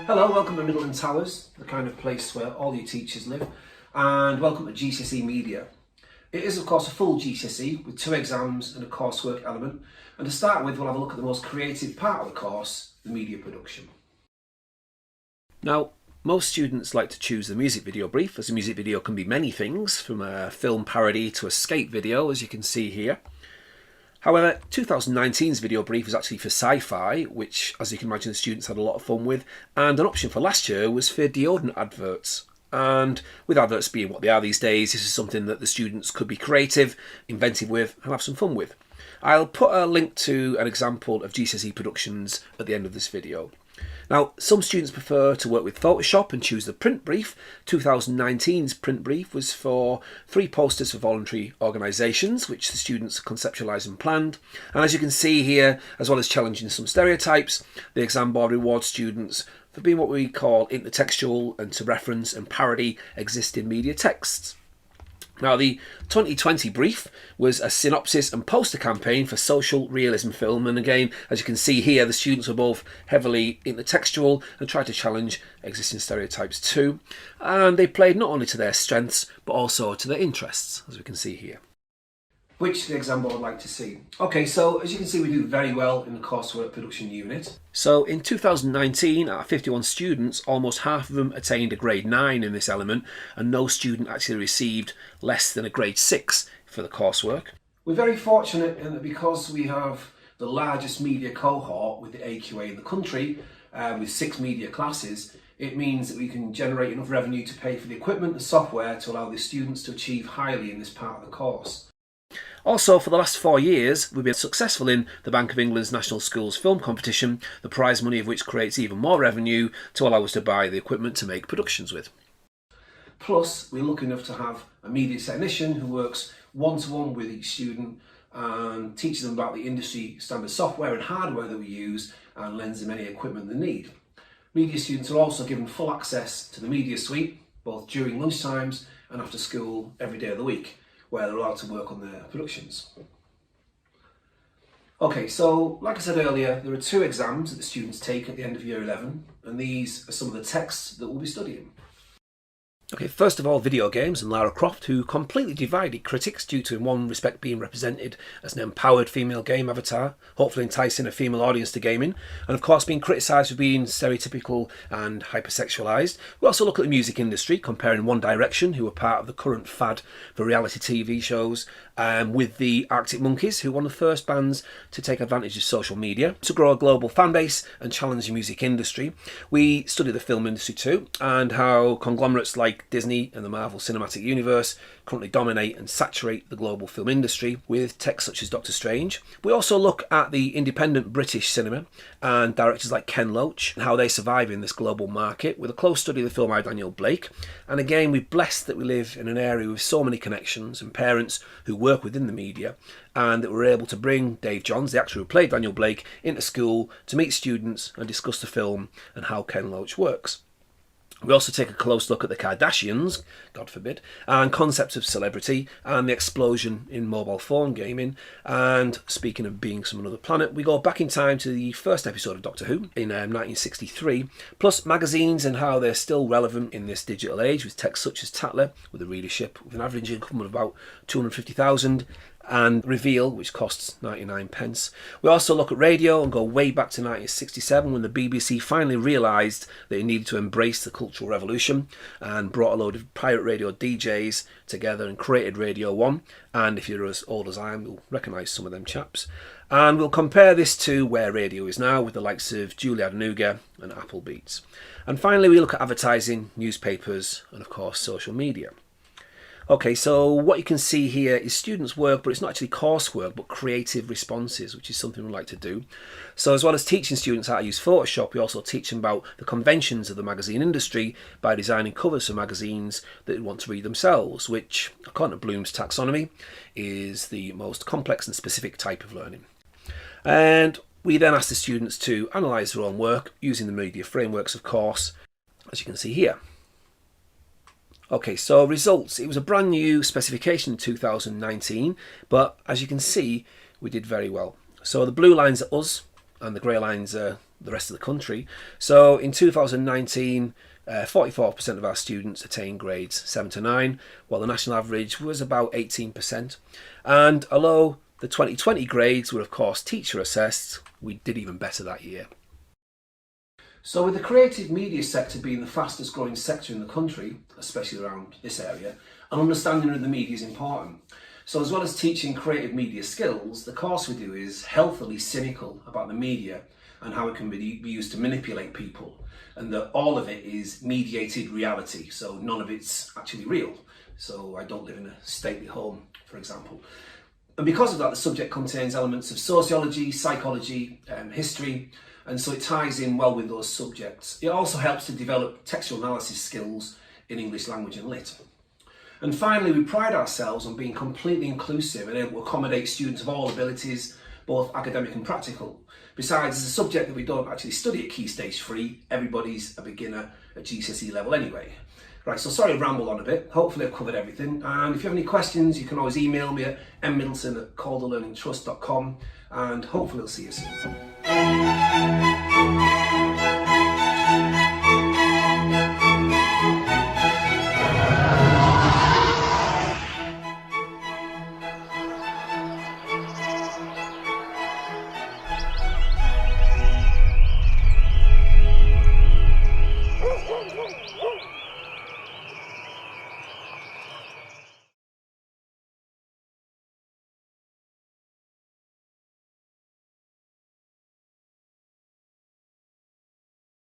Hello, welcome to Middleton Towers, the kind of place where all your teachers live, and welcome to GCSE Media. It is of course a full GCSE with 2 exams and a coursework element, and to start with we'll have a look at the most creative part of the course, the media production. Now, most students like to choose the music video brief, as a music video can be many things, from a film parody to a skate video, as you can see here. However, 2019's video brief was actually for sci-fi, which, as you can imagine, the students had a lot of fun with, and an option for last year was for deodorant adverts. And with adverts being what they are these days, this is something that the students could be creative, inventive with, and have some fun with. I'll put a link to an example of GCSE productions at the end of this video. Now, some students prefer to work with Photoshop and choose the print brief. 2019's print brief was for 3 posters for voluntary organisations, which the students conceptualised and planned. And as you can see here, as well as challenging some stereotypes, the exam board rewards students for being what we call intertextual and to reference and parody existing media texts. Now, the 2020 brief was a synopsis and poster campaign for social realism film, and again, as you can see here, the students were both heavily intertextual and tried to challenge existing stereotypes too, and they played not only to their strengths but also to their interests, as we can see here. Which the exam board would like to see. Okay, so as you can see, we do very well in the coursework production unit. So in 2019, out of 51 students, almost half of them attained a grade 9 in this element, and no student actually received less than a grade 6 for the coursework. We're very fortunate in that because we have the largest media cohort with the AQA in the country, with 6 media classes, it means that we can generate enough revenue to pay for the equipment and software to allow the students to achieve highly in this part of the course. Also, for the last 4 years, we've been successful in the Bank of England's National Schools Film Competition, the prize money of which creates even more revenue to allow us to buy the equipment to make productions with. Plus, we're lucky enough to have a media technician who works one-to-one with each student and teaches them about the industry standard software and hardware that we use and lends them any equipment they need. Media students are also given full access to the media suite, both during lunchtimes and after school every day of the week, where they're allowed to work on their productions. Okay, so like I said earlier, there are 2 exams that the students take at the end of year 11, and these are some of the texts that we'll be studying. Okay, first of all, video games and Lara Croft, who completely divided critics due to in one respect being represented as an empowered female game avatar, hopefully enticing a female audience to gaming, and of course being criticised for being stereotypical and hypersexualised. We also look at the music industry, comparing One Direction, who are part of the current fad for reality TV shows, with the Arctic Monkeys, who were one of the first bands to take advantage of social media to grow a global fan base and challenge the music industry. We study the film industry too, and how conglomerates like Disney and the Marvel Cinematic Universe currently dominate and saturate the global film industry with tech such as Doctor Strange. We also look at the independent British cinema and directors like Ken Loach and how they survive in this global market, with a close study of the film I, Daniel Blake. And again, we're blessed that we live in an area with so many connections and parents who work within the media, and that we're able to bring Dave Johns, the actor who played Daniel Blake, into school to meet students and discuss the film and how Ken Loach works. We also take a close look at the Kardashians, God forbid, and concepts of celebrity and the explosion in mobile phone gaming. And speaking of beings from another planet, we go back in time to the first episode of Doctor Who in 1963, plus magazines and how they're still relevant in this digital age, with texts such as Tatler, with a readership with an average income of about 250,000, and Reveal, which costs 99 pence. We also look at radio and go way back to 1967, when the BBC finally realised that it needed to embrace the Cultural Revolution and brought a load of pirate radio DJs together and created Radio 1. And if you're as old as I am, you'll recognise some of them chaps. And we'll compare this to where radio is now, with the likes of Julia Adenuga and Apple Beats. And finally, we look at advertising, newspapers, and of course social media. Okay, so what you can see here is students' work, but it's not actually coursework, but creative responses, which is something we like to do. So as well as teaching students how to use Photoshop, we also teach them about the conventions of the magazine industry by designing covers for magazines that they want to read themselves, which, according to Bloom's taxonomy, is the most complex and specific type of learning. And we then ask the students to analyse their own work using the media frameworks, of course, as you can see here. Okay, so results. It was a brand new specification in 2019, but as you can see, we did very well. So the blue lines are us, and the grey lines are the rest of the country. So in 2019, 44% of our students attained grades 7 to 9, while the national average was about 18%. And although the 2020 grades were of course teacher assessed, we did even better that year. So with the creative media sector being the fastest growing sector in the country, especially around this area, an understanding of the media is important. So as well as teaching creative media skills, the course we do is healthily cynical about the media and how it can be used to manipulate people, and that all of it is mediated reality, so none of it's actually real. So I don't live in a stately home, for example. And because of that, the subject contains elements of sociology, psychology, history, and so it ties in well with those subjects. It also helps to develop textual analysis skills in English language and lit. And finally, we pride ourselves on being completely inclusive and able to accommodate students of all abilities, both academic and practical. Besides, as a subject that we don't actually study at Key Stage 3, everybody's a beginner at GCSE level anyway. Right, so sorry I've rambled on a bit. Hopefully I've covered everything. And if you have any questions, you can always email me at mmiddleton@calderlearningtrust.com, and hopefully I'll see you soon.